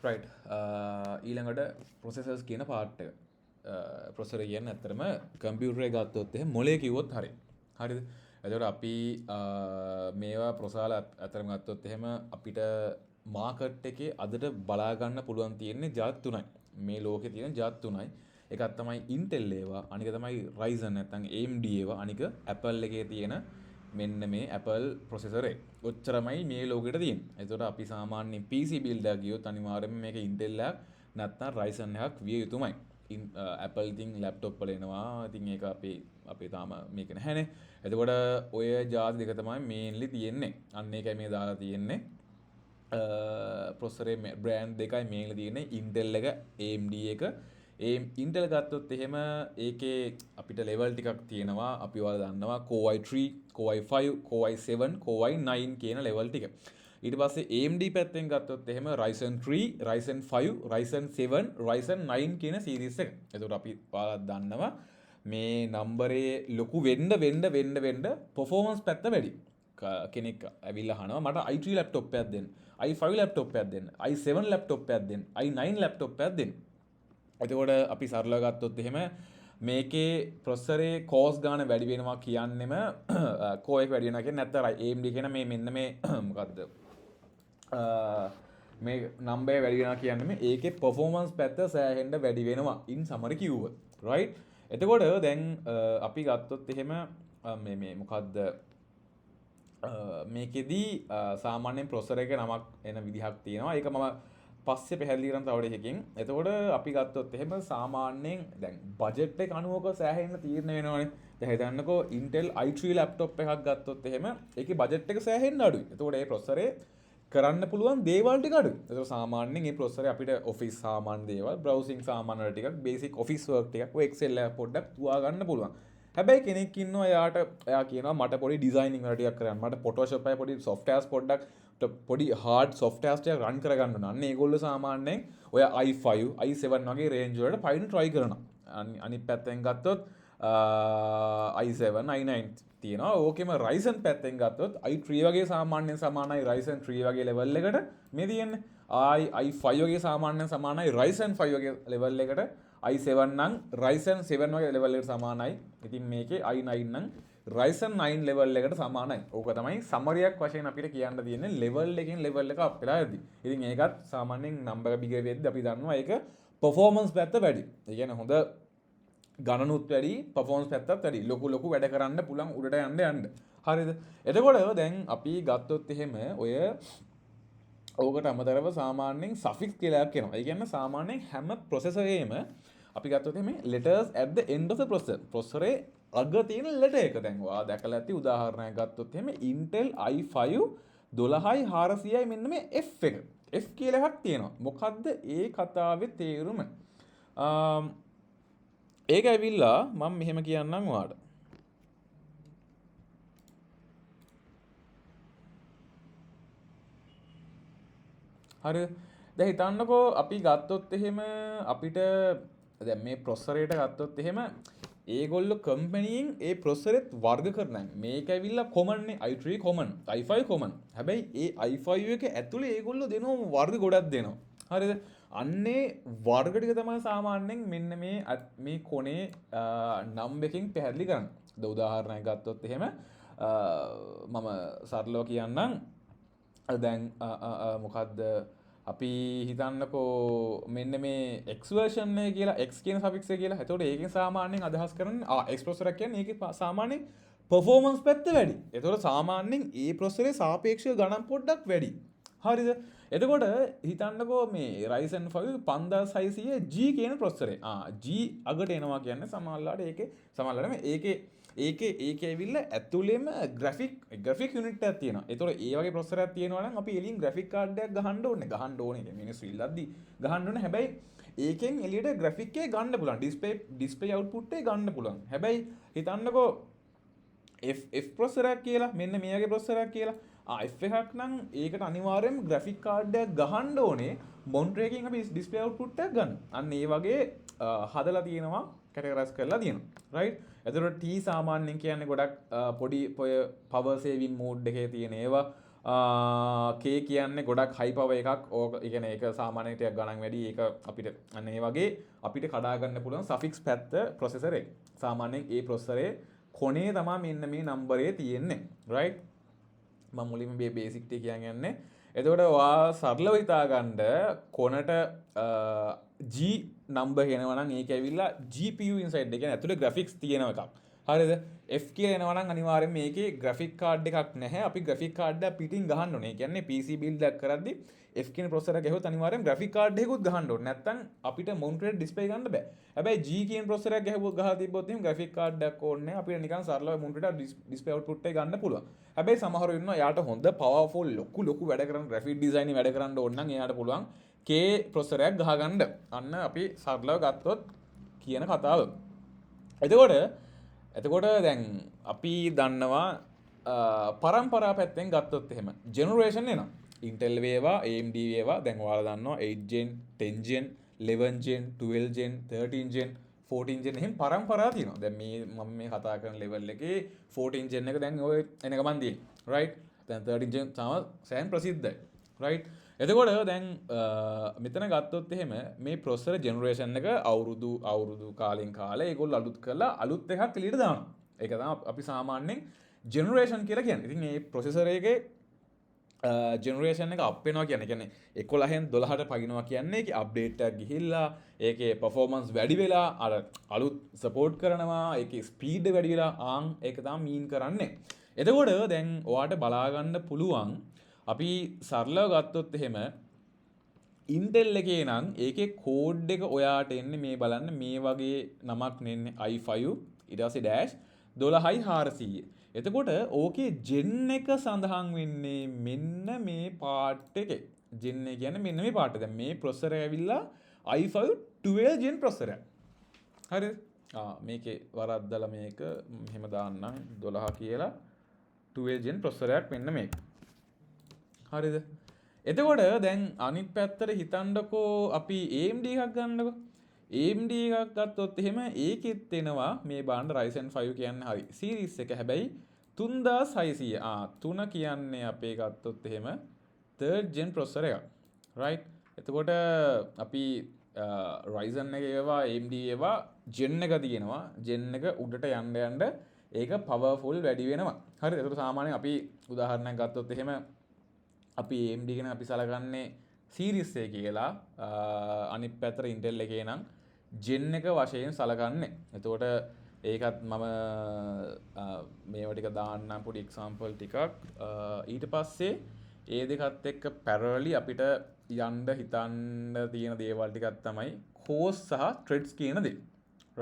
Right. ඊළඟට processors කියන part එක. ප්‍රොසෙසර් කියන්නේ ඇත්තටම කම්පියුටර් එක ගත්තොත් එහෙම මොලේ කිව්වොත් හරියි. හරිද? එතකොට අපි මේවා ප්‍රොසාල අතරම ගත්තොත් එහෙම අපිට මාකට් එකේ අදට බලා ගන්න පුළුවන් තියෙන්නේ ජාත් තුනයි. මේ ලෝකේ තියෙන ජාත් තුනයි. එකක් තමයි Intel ඒවා, අනික තමයි Ryzen නැත්නම් AMD ඒවා, අනික Apple එකේ තියෙන මෙන්න මේ Apple ප්‍රොසෙසර් එක. ඔච්චරමයි මේ ලෝකෙට තියෙන්නේ. එතකොට අපි සාමාන්‍යයෙන් PC build එක ගියොත් අනිවාර්යයෙන්ම මේක Intel එකක් නැත්නම් Ryzen එකක් විය යුතුමයි. Apple ඉතින් ලැප්ටොප් වල එනවා. ඉතින් ඒක අපේ තාම මේක නැහැනේ. එතකොට ඔය ජාති දෙක තමයි මේන්ලි තියෙන්නේ. අන්න ඒකයි මේ දාලා තියෙන්නේ. ප්‍රොසෙසරේ බ්‍රෑන්ඩ් දෙකයි මේන්ලි තියෙන්නේ. Intel එක, AMD එක. Intel ගත්තොත් එහෙම ඒකේ අපිට ලෙවල් ටිකක් තියෙනවා. අපි ඔයාලා දන්නවා Core i3, Core i5, Core i7, Core i9 කියන ලෙවල් ටික. ඊට පස්සේ AMD පැත්තෙන් ගත්තොත් එහෙම Ryzen 3, Ryzen 5, Ryzen 7, Ryzen 9 කියන සීරීස් එක. එතකොට අපි ඔයාලා දන්නවා මේ නම්බරේ ලොකු වෙන්න performance පැත්ත වැඩි. කෙනෙක් ඇවිල්ලා අහනවා මට i3 ලැප්ටොප් එකක් දෙන්න, i5 ලැප්ටොප් එකක් දෙන්න, i7 ලැප්ටොප් එකක් දෙන්න, i9 ලැප්ටොප් එකක් දෙන්න. එතකොට අපි සරලව ගත්තොත් එහෙම මේකේ ප්‍රොසෙසරේ කෝස් ගාන වැඩි වෙනවා කියන්නෙම කෝ එක වැඩි වෙනවා කියන්නේ නැත්නම් AMD කියන මේ මෙන්න මේ මොකද්ද මේ නම්බර් වැඩි වෙනවා කියන්නේ ඒකේ performance පැත්ත සෑහෙන්න වැඩි වෙනවා in summary කිව්වොත් right. එතකොට දැන් අපි ගත්තොත් එහෙම මේ මොකද්ද මේකෙදී සාමාන්‍යයෙන් ප්‍රොසෙසර් එක නමක් එන විදිහක් තියෙනවා. ඒක මම පස්සේ පැහැදිලි කරන්න තව ටිකකින්. එතකොට අපි ගත්තොත් එහෙම සාමාන්‍යයෙන් දැන් බජට් එක අනුවක සෑහෙන්න තීරණය වෙනවනේ. දැන් හිතන්නකෝ Intel i3 ලැප්ටොප් එකක් ගත්තොත් එහෙම ඒකේ බජට් එක සෑහෙන්න අඩුයි. එතකොට ඒ ප්‍රොසෙසරේ කරන්න පුළුවන් දේවල් ටික අඩුයි. එතකොට සාමාන්‍යයෙන් මේ ප්‍රොසෙසරේ අපිට ඔෆිස් සාමාන්‍ය දේවල්, බ්‍රවුසිං සාමාන්‍ය වල ටිකක්, බේසික් ඔෆිස් වර්ක් ටිකක්, ඔය Excel එක පොඩ්ඩක් තුවා ගන්න පුළුවන්. හැබැයි කෙනෙක් ඉන්නවා එයා කියනවා මට පොඩි ඩිසයිනින් වල ටිකක් කරන්න. මට Photoshop එකේ පොඩි softwares පොඩ්ඩක් පොඩි hard softwares ටිකක් run කරගන්න ඕන. අන්න ඒගොල්ලෝ සාමාන්‍යයෙන් ඔය i5, i7 වගේ range වලට පයින් try කරනවා. අනිත් පැත්තෙන් ගත්තොත් i7, i9 තියෙනවා. ඕකෙම Ryzen පැත්තෙන් ගත්තොත් i3 වගේ සාමාන්‍යයෙන් සමානයි Ryzen 3 වගේ level එකට මේ තියෙන්නේ. i5 වගේ සාමාන්‍යයෙන් සමානයි Ryzen 5 වගේ level එකට. i7 නම් Ryzen 7 වගේ level එකට සමානයි. ඉතින් මේකේ i9 නම් Ryzen 9 level එකට සමානයි. ඕක තමයි සමරියක් වශයෙන් අපිට කියන්න තියෙන්නේ level එකකින් level එක up වෙලා යද්දි. ඉතින් ඒකත් සාමාන්‍යයෙන් number big වෙද්දි අපි දන්නවා ඒක performance පැත්ත වැඩි. ඒ කියන්නේ හොඳ ගණනුත් වැඩි, performance පැත්තත් වැඩි. ලොකු වැඩ කරන්න පුළුවන් උඩට යන්න. හරිද? එතකොට දැන් අපි ගත්තොත් එහෙම ඔය ඕකට අමතරව සාමාන්‍යයෙන් suffix කියලා එකක් එනවා. ඒ කියන්නේ සාමාන්‍යයෙන් හැම processor-එකේම අපි ගත්තොත් එහෙම letters at the end of the processor. processor අග තියෙන letter එක දැන් ඔයා දැකලා ඇති උදාහරණයක් ගත්තොත් එහෙම Intel i5 12400යි මෙන්න මේ F එක. F කියලා එකක් තියෙනවා. මොකද්ද ඒ කතාවේ තේරුම? ඒක ඇවිල්ලා මම මෙහෙම කියන්නම් ඔයාලට. හරි. දැන් හිතන්නකෝ අපි ගත්තොත් එහෙම අපිට දැන් මේ ප්‍රොසෙසරේට ගත්තොත් එහෙම ඒගොල්ලෝ කම්පැනියෙන් ඒ ප්‍රොසෙසරෙත් වර්ග කරනවා. මේක ඇවිල්ලා common නේ i3 common, i5 common. හැබැයි ඒ i5 එක ඇතුලේ ඒගොල්ලෝ දෙනවා වර්ග ගොඩක් දෙනවා. හරිද? අන්නේ වර්ග ටික තමයි සාමාන්‍යයෙන් මෙන්න මේ කොනේ නම් එකකින් පැහැදිලි කරන්නේ. උදාහරණයක් ගත්තොත් එහෙම මම සරලව කියන්නම්. දැන් මොකද්ද අපි හිතන්නකෝ මෙන්න මේ X version එක කියලා X කියන suffix එක කියලා. එතකොට ඒකෙන් සාමාන්‍යයෙන් අදහස් කරන්නේ X processor කියන්නේ ඒකේ සාමාන්‍යයෙන් performance පැත්ත වැඩි. එතකොට සාමාන්‍යයෙන් ඒ processor සාපේක්ෂව ගණන් පොඩ්ඩක් වැඩි. හරිද? එතකොට හිතන්නකෝ මේ Ryzen 5 5600G කියන processor එක. G අගට එනවා කියන්නේ සමහරවිට ඒකේ ඇවිල්ලා ඇතුළේම graphic unit එකක් තියෙනවා. ඒතකොට ඒ වගේ processor එකක් තියෙනවා නම් අපි එළියෙන් graphic card එකක් ගහන්න ඕනේ. කියන්නේ මිනිස්සු ඉල්ලද්දි ගහන්න ඕනේ. හැබැයි ඒකෙන් එළියට graphic එක ගන්න පුළුවන්. display output එක ගන්න පුළුවන්. හැබැයි හිතන්නකෝ F processor එකක් කියලා මෙන්න මේ වගේ processor එකක් කියලා. F එකක් නම් ඒකට අනිවාර්යයෙන්ම graphic card එකක් ගහන්න ඕනේ. monitor එකකින් අපි display output එකක් ගන්න. අන්න ඒ වගේ හදලා තියෙනවා, categorize කරලා තියෙනවා. right? එතකොට T සාමාන්‍යයෙන් කියන්නේ ගොඩක් පොඩි power saving mode එකේ තියෙන ඒවා. කේ කියන්නේ ගොඩක් හයිපව එකක් ඕක ඉගෙන එක සාමානයටයක් ගණන් වැඩි ඒක අපිට අන්නේ වගේ අපිට කඩාගන්න පුළුවන් සෆික්ස් පැත්ත ප්‍රොසෙසරේ සාමාන්‍යයෙන් ඒ ප්‍රොසෙසරේ කොනේ තමා මෙන්න මේ නම්බරේ තියෙන්නේ රයිට් මම මුලින්ම මේ බේසික් ටික කියන්නේ එතකොට ඔයා සරලව හිතාගන්න කොනට G නම්බර් එනවා නම් ඒක ඇවිල්ලා GPU ඉන්සයිඩ් එක ඇතුලේ ග්‍රැෆික්ස් තියෙන එකක් හරිද F කියලා එනවා නම් අනිවාර්යෙන් මේකේ ග්‍රැෆික් කාඩ් එකක් නැහැ අපි ග්‍රැෆික් කාඩ් එක පිටින් ගහන්න ඕනේ. ඒ කියන්නේ PC build එකක් කරද්දි F කියන processor එක ගැහුවොත් අනිවාර්යෙන් ග්‍රැෆික් කාඩ් එකකුත් ගහන්න ඕනේ. නැත්නම් අපිට mounted display ගන්න බෑ. හැබැයි G කියන processor එක ගැහුවොත් ගහලා තිබ්බොත් එහෙනම් ග්‍රැෆික් කාඩ් එකක් ඕනේ නැහැ. අපිට නිකන් සරලව mounted display output එක ගන්න පුළුවන්. හැබැයි සමහරව ඉන්නවා යාට හොඳ powerful ලොකු වැඩ කරන graphic design වැඩ කරන්න ඕන නම් එයාට පුළුවන් K processor එකක් ගහගන්න. අන්න අපි සරලව ගත්තොත් කියන කතාව. එතකොට දැන් අපි දන්නවා පරම්පරා පැත්තෙන් ගත්තොත් එහෙම ජෙනරේෂන් එනවා Intel වේවා AMD වේවා දැන් ඔයාලා දන්නවා 8 gen 10 gen 11 gen 12 gen 13 gen 14 gen එහෙම පරම්පරා තියෙනවා දැන් මේ මම මේ කතා කරන level එකේ 14 gen එක දැන් ඔය එන ගමන් තියෙන්නේ right දැන් 13 gen තමයි සෑහෙන ප්‍රසිද්ධයි right එතකොට දැන් මෙතන ගත්තොත් එහෙම මේ processor generation එක අවුරුදු කාලෙන් කාලේ ඒගොල්ලෝ අලුත් කරලා අලුත් එකක් එළියට දානවා. ඒක තමයි අපි සාමාන්‍යයෙන් generation කියලා කියන්නේ. ඉතින් මේ processor එකේ generation එක up වෙනවා කියන්නේ 11න් 12ට පගිනවා කියන්නේ ඒකේ update එකක් ගිහිල්ලා ඒකේ performance වැඩි වෙලා අර අලුත් support කරනවා ඒකේ speed වැඩි වෙලා ඒක තමයි mean කරන්නේ. එතකොට දැන් ඔයාට බලා ගන්න පුළුවන් අපි සරලව ගත්තොත් එහෙම Intel එකේ නම් ඒකේ කෝඩ් එක ඔයාට එන්නේ මේ බලන්න මේ වගේ නමක් නෙන්නේ i5 ඊට පස්සේ dash 12400. එතකොට ඕකේ gen එක සඳහන් වෙන්නේ මෙන්න මේ part එකේ. gen එක කියන්නේ මෙන්න මේ part එක. දැන් මේ processor එක ඇවිල්ලා i5 12 gen processor එකක්. හරිද? මේකේ වරද්දලා මේක මෙහෙම දාන්නම් 12 කියලා 12 gen processor එකක් මෙන්න මේක. හරිද එතකොට දැන් අනිත් පැත්තට හිතන්නකෝ අපි AMD එකක් ගන්නකෝ AMD එකක් ගත්තොත් එහෙම ඒකෙත් එනවා මේ බාන්න Ryzen 5 කියන්නේ හරි series එක හැබැයි 3600 3 කියන්නේ අපේ ගත්තොත් එහෙම 3rd gen processor එකක් right එතකොට අපි Ryzen එක ඒවා AMD ඒවා gen එක තියෙනවා gen එක උඩට යන්න ඒක powerful වැඩි වෙනවා හරිද එතකොට සාමාන්‍යයෙන් අපි උදාහරණයක් ගත්තොත් එහෙම අපි AMD ගැන අපි සලකන්නේ series එක කියලා අනිත් පැත්තට Intel එකේ නම් gen එක වශයෙන් සලකන්නේ. එතකොට ඒකත් මම මේවා ටික දාන්නම් පොඩි example ටිකක්. ඊට පස්සේ ඒ දෙකත් එක්ක parallelly අපිට යන්න හිතන්න තියෙන දේවල් ටිකක් තමයි cores සහ threads කියන දේ.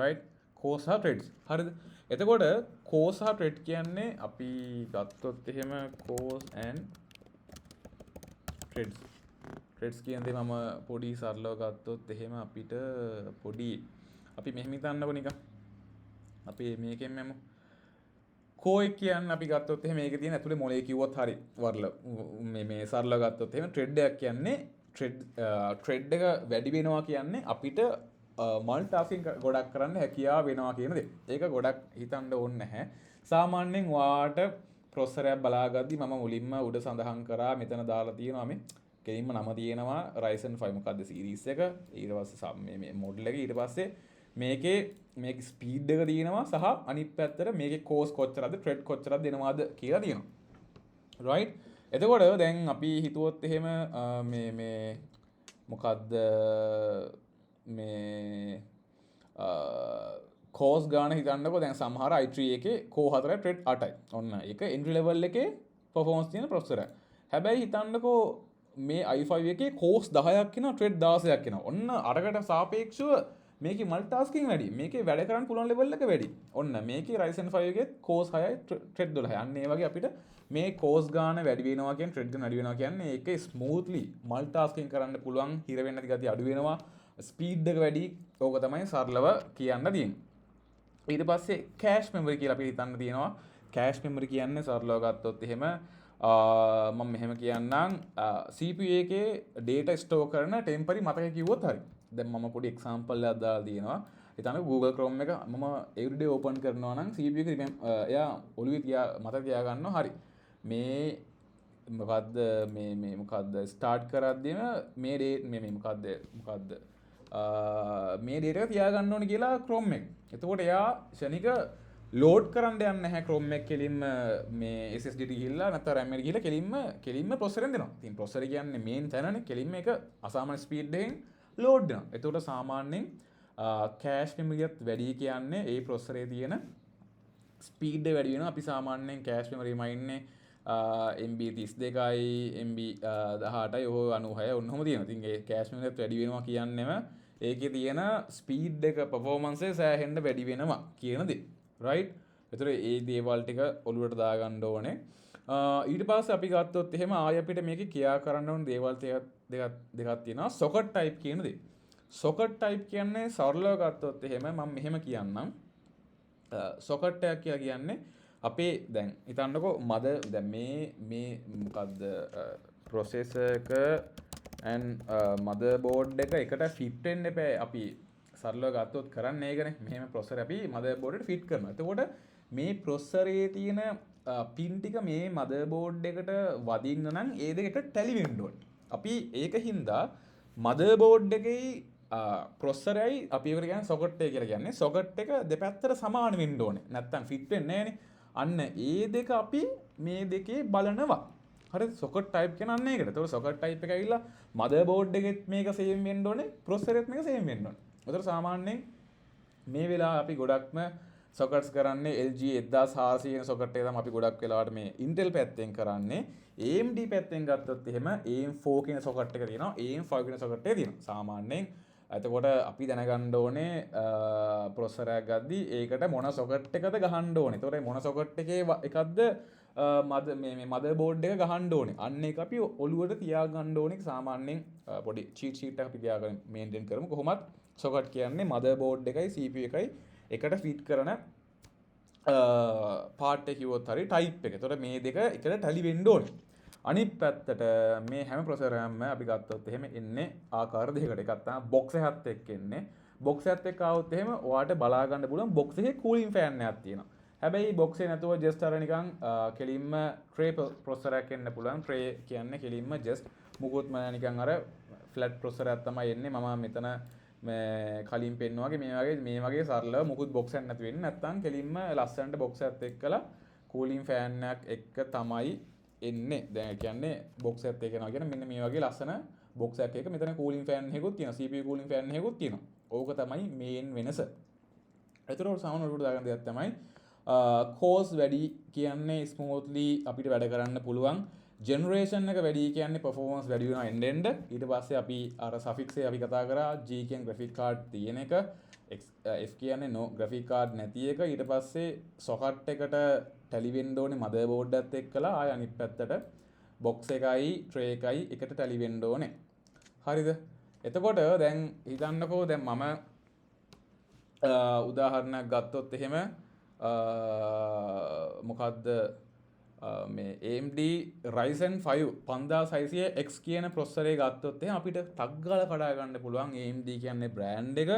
right? cores සහ threads. හරිද? එතකොට cores සහ thread කියන්නේ අපි ගත්තොත් එහෙම cores and threads කියන්නේ මම පොඩි සරලව ගත්තොත් එහෙම අපිට පොඩි අපි මෙහෙම හිතන්නකො නිකන් අපි මේකෙන් මෙමු core කියන්නේ අපි ගත්තොත් එහෙම මේකේ තියෙන ඇතුලේ මොලේ කිව්වොත් හරි වර්ල මේ සරලව ගත්තොත් එහෙම thread එකක් කියන්නේ thread එක වැඩි වෙනවා කියන්නේ අපිට multitasking ගොඩක් කරන්න හැකියාව වෙනවා කියන දේ. ඒක ගොඩක් හිතන්න ඕනේ නැහැ. සාමාන්‍යයෙන් වාට processor එකක් බලාගද්දි මම මුලින්ම උඩ සඳහන් කරා මෙතන දාලා තියෙනවා මේ කෙලින්ම නම තියෙනවා Ryzen 5 මොකද්ද series එක ඊට පස්සේ මේ model එක ඊට පස්සේ මේකේ speed එක තියෙනවා සහ අනිත් පැත්තට මේකේ cores කොච්චරද thread කොච්චරද දෙනවාද කියලා තියෙනවා right එතකොට දැන් අපි හිතුවොත් එහෙම මේ මොකද්ද මේ කෝස් ගාන හිතන්නකෝ දැන් සමහර i3 එකේ core 4යි thread 8යි. ඔන්න ඒක entry level එකේ performance තියෙන processor එක. හැබැයි හිතන්නකෝ මේ i5 එකේ cores 10ක් එනවා thread 16ක් එනවා. ඔන්න අරකට සාපේක්ෂව මේකේ multitasking වැඩි. මේකේ වැඩ කරන්න පුළුවන් level එක වැඩි. ඔන්න මේකේ Ryzen 5 එකේ cores 6යි thread 12යි. අන්න ඒ වගේ අපිට මේ cores ගාන වැඩි වෙනවා කියන්නේ thread ගාන වැඩි වෙනවා කියන්නේ ඒකේ smoothly multitasking කරන්න පුළුවන් හිර වෙන්න නැති ගතිය අඩු වෙනවා. speed එක වැඩි. ඕක තමයි සරලව කියන්න තියෙන්නේ. ඊට පස්සේ කෑෂ් මෙමරි කියලා අපි හිතන්න තියෙනවා කෑෂ් මෙමරි කියන්නේ සරලව ගත්තොත් එහෙම මම මෙහෙම කියන්නම් CPU එකේ data store කරන temporary මතකය කිව්වොත් හරි දැන් මම පොඩි example එකක් දාලා තියෙනවා හිතන්න Google Chrome එක මම everyday open කරනවා නම් CPU එක එයා ඔළුවේ මතක තියා ගන්නවා හරි මේ මොකක්ද මේ මොකක්ද ස්ටාර්ට් කරද්දිම මේ ඩේට් මේ මොකක්ද මේ ඩේට තියාගන්න ඕන කියලා ක්‍රෝම් එක. එතකොට එයා ෂණික ලෝඩ් කරන්න යන්න නැහැ ක්‍රෝම් එක කෙලින්ම මේ SSD ගිහිල්ලා නැත්නම් RAM එකට ගිහිල්ලා කෙලින්ම ප්‍රොසෙසරෙන් දෙනවා. ඉතින් ප්‍රොසෙසර කියන්නේ මේන් තැනනේ. කෙලින්ම එක අසාමාන්‍ය ස්පීඩ් එකෙන් ලෝඩ් වෙනවා. එතකොට සාමාන්‍යයෙන් කෑෂ් මෙමරියත් වැඩි කියන්නේ ඒ ප්‍රොසෙසරේ තියෙන ස්පීඩ් එක වැඩි වෙනවා. අපි සාමාන්‍යයෙන් කෑෂ් මෙමරි මයින්නේ MB 32යි MB 18යි ඔහො 96 ඔන්නෝම තියෙනවා. ඉතින් ඒ කෑෂ් මෙමරියත් වැඩි වෙනවා කියන්නේම ඒකේ තියෙන ස්පීඩ් එක පර්ෆෝමන්ස් එක සෑහෙන්න වැඩි වෙනවා කියන දේ. රයිට්. එතකොට ඒ දේවල් ටික ඔලුවට දාගන්න ඕනේ. ඊට පස්සේ අපි ගත්තොත් එහෙම ආයෙ අපිට මේකේ කියා කරන්න ඕන දේවල් දෙකක් තියෙනවා. සොකට් ටයිප් කියන දේ. සොකට් ටයිප් කියන්නේ සරලව ගත්තොත් එහෙම මම මෙහෙම කියන්නම්. සොකට් එකක් කියලා කියන්නේ අපේ දැන් හිතන්නකෝ මද දැන් මේ මොකද්ද ප්‍රොසෙසර් එක and මදර්බෝඩ් එක එකට ෆිට වෙන්න එපා. අපි සරලව ගත්තොත් කරන්නේ ඒකනේ. මෙහෙම ප්‍රොසෙසර් අපි මදර්බෝඩ් එකට ෆිට කරනවා. එතකොට මේ ප්‍රොසෙසරේ තියෙන පින් ටික මේ මදර්බෝඩ් එකට වදින්න නම් ඒ දෙක එකට ටැලි වෙන්න ඕනේ. අපි ඒක හින්දා මදර්බෝඩ් එකේ ප්‍රොසෙසරයි අපි ඒකට කියන්නේ සොකට් එක කියලා කියන්නේ. සොකට් එක දෙපැත්තට සමාන වෙන්න ඕනේ. නැත්තම් ෆිට වෙන්නේ නැහනේ. අන්න ඒ දෙක අපි මේ දෙකේ බලනවා. හරිද? සොකට් ටයිප් කියන්නේ ඒකට. ඒතකොට සොකට් ටයිප් එක ඇවිල්ලා මදර්බෝඩ් එකෙත් මේක සේම් වෙන්න ඕනේ. ප්‍රොසෙසරෙත් මේක සේම් වෙන්න ඕනේ. ඒතකොට සාමාන්‍යයෙන් මේ වෙලාව අපි ගොඩක්ම සොකට්ස් කරන්නේ LG 1400 කියන සොකට් එක තමයි අපි ගොඩක් වෙලාවට මේ Intel පැත්තෙන් කරන්නේ. AMD පැත්තෙන් ගත්තොත් එහෙම AM4 කියන සොකට් එක තියෙනවා. AM5 කියන සොකට් එක තියෙනවා. සාමාන්‍යයෙන් එතකොට අපි දැනගන්න ඕනේ ප්‍රොසෙසර් එකක් ගද්දි ඒකට මොන සොකට් එකද ගහන්න ඕනේ. ඒතකොට මොන සොකට් එකේ එකක්ද මේ මදර්බෝඩ් එක ගහන්න ඕනේ. අන්න ඒක අපි ඔලුවට තියාගන්න ඕනේ. සාමාන්‍යයෙන් පොඩි චීට් ෂීට් එකක් අපි තියාගෙන මේන්ටේන් කරමු. කොහොමත් සොකට් කියන්නේ මදර්බෝඩ් එකයි CPU එකයි එකට ෆිට කරන පාර්ට් එක කිව්වොත් හරි ටයිප් එක. ඒතකොට මේ දෙක එකට ටැලි වෙන්න ඕනේ. අනිත් පැත්තට මේ හැම ප්‍රොසෙසරයක්ම අපි ගත්තොත් එහෙම එන්නේ ආකාර දෙකකට. එකක් තමයි බොක්ස් එකත් එක්ක එන්නේ. බොක්ස් එකත් එක්ක ආවොත් එහෙම ඔයාලට බලා ගන්න පුළුවන් බොක්ස් එකේ කූලින් ෆෑන් එකක් තියෙනවා. හැබැයි බොක්ස් එක නැතුව ජස්ට් අර නිකන් කෙලින්ම ට්‍රේ ප්‍රොසෙසර් එකක් එන්න පුළුවන්. ට්‍රේ කියන්නේ කෙලින්ම ජස්ට් මුකුත්ම නිකන් අර ෆ්ලැට් ප්‍රොසෙසර් එකක් තමයි එන්නේ. මම මෙතන මේ කලින් පෙන්නුවාගේ මේ වගේ සරලව මුකුත් බොක්ස් එකක් නැති වෙන්නේ. නැත්තම් කෙලින්ම ලස්සනට බොක්ස් එකත් එක්කලා කූලින් ෆෑන් එකක් එක්ක තමයි එන්නේ. දැන් කියන්නේ බොක්ස් එකත් එක්ක යනවා කියන්නේ මෙන්න මේ වගේ ලස්සන බොක්ස් එකක් එක්ක මෙතන කූලින් ෆෑන් එකකුත් තියෙනවා. CPU කූලින් ෆෑන් එකකුත් තියෙනවා. ඕක තමයි මේන් වෙනස. ඒතරෝ සාමාන්‍ය උඩට දාගන්න දෙයක් තමයි කෝස් වැඩි කියන්නේ ස්මූත්ලි අපිට වැඩ කරන්න පුළුවන්. ජෙනරේෂන් එක වැඩි කියන්නේ පර්ෆෝමන්ස් වැඩි වෙනවා එන්න එන්න. ඊට පස්සේ අපි අර සෆික්ස් එක අපි කතා කරා G කියන ග්‍රැෆික් කාඩ් තියෙන එක, F කියන්නේ no ග්‍රැෆික් කාඩ් නැති එක. ඊට පස්සේ සොකට් එකට ටැලි වෙන්න ඕනේ මදර්බෝඩ් එකත් එක්කලා. ආය අනිත් පැත්තට බොක්ස් එකයි ට්‍රේ එකයි එකට ටැලි වෙන්න ඕනේ. හරිද? එතකොට දැන් හිතන්නකෝ දැන් මම උදාහරණයක් ගත්තොත් එහෙම මොකද්ද මේ AMD Ryzen 5 5600X කියන ප්‍රොසෙසර් එක ගත්තොත් එහෙනම් අපිට ටග් ගාලා කඩා ගන්න පුළුවන්. AMD කියන්නේ බ්‍රෑන්ඩ් එක.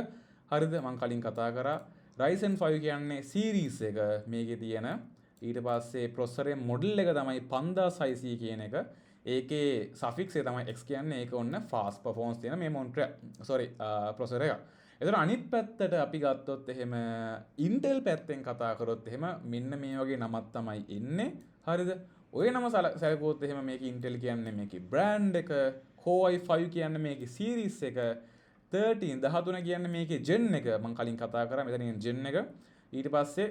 හරිද? මම කලින් කතා කරා. Ryzen 5 කියන්නේ සීරීස් එක මේකේ තියෙන. ඊට පස්සේ ප්‍රොසෙසරේ මොඩල් එක තමයි 5600 කියන එක. ඒකේ සෆික්ස් එක තමයි X කියන්නේ. ඒක ඔන්න ෆාස්ට් පර්ෆෝමන්ස් තියෙන මේ ප්‍රොසෙසර් එක. එතන අනිත් පැත්තට අපි ගත්තොත් එහෙම Intel පැත්තෙන් කතා කරොත් එහෙම මෙන්න මේ වගේ නමක් තමයි එන්නේ. හරිද? ඔය නම සැලකුවොත් එහෙම මේක Intel කියන්නේ මේකේ බ්‍රෑන්ඩ් එක, Core i5 කියන්නේ මේකේ සීරීස් එක, 13 කියන්නේ මේකේ Gen එක. මම කලින් කතා කරා මෙතන Gen එක. ඊට පස්සේ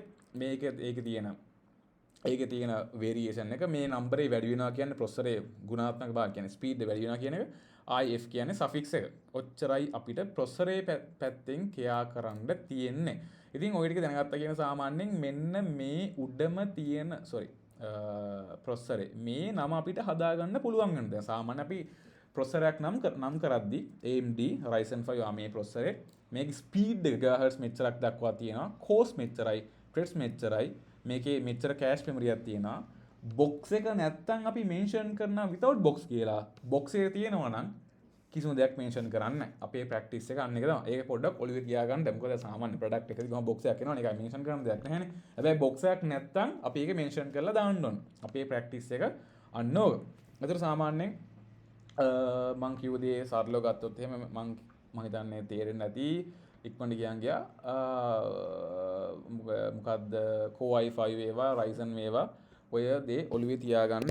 ඒකේ තියෙන වේරියේෂන් එක මේ නම්බරේ වැඩි වෙනවා කියන්නේ ප්‍රොසෙසරේ ගුණාත්මක භාගය කියන්නේ ස්පීඩ් එක වැඩි වෙනවා කියන එක. IF කියන්නේ සෆික්ස් එක. ඔච්චරයි අපිට ප්‍රොසෙසරේ පැත්තෙන් කියා කරන්න තියෙන්නේ. ඉතින් ඔය ටික දැනගත්තා කියන සාමාන්‍යයෙන් මෙන්න මේ උඩම තියෙන ප්‍රොසෙසරේ මේ නම අපිට හදාගන්න පුළුවන් වෙනවා. දැන් සාමාන්‍ය අපි ප්‍රොසෙසරයක් නම් කරද්දි AMD Ryzen 5 මේ ප්‍රොසෙසරේ මේක ස්පීඩ් එක GHz මෙච්චරක් දක්වා තියෙනවා. කෝස් මෙච්චරයි, ට්‍රෙඩ්ස් මෙච්චරයි. මේකේ මෙච්චර කෑෂ් මෙමරියක් තියෙනවා. බොක්ස් එක නැත්තම් අපි මෙන්ෂන් කරනවා without box කියලා. බොක්ස් එක තියෙනවා නම් කිසිම දෙයක් මෙන්ෂන් කරන්න. අපේ ප්‍රැක්ටිස් එක අන්න එක තමයි. ඒක පොඩ්ඩක් ඔළුවේ තියාගන්න. මොකද සාමාන්‍ය ප්‍රොඩක්ට් එකදී ගම බොක්ස් එකක් එනවා. ඒකයි මෙන්ෂන් කරන්න දෙයක් නැහැනේ. හැබැයි බොක්ස් එකක් නැත්තම් අපි ඒක මෙන්ෂන් කරලා දාන්න ඕන. අපේ ප්‍රැක්ටිස් එක අන්න ඕක. එතකොට සාමාන්‍යයෙන් මං කිව්ව දේ සරලව ගත්තොත් එහෙම මං හිතන්නේ තේරෙන්නේ නැති ඉක්මනට ගියා මොකද්ද Core i5 වේවා Ryzen වේවා ඔය දේ ඔළුවේ තියාගන්න.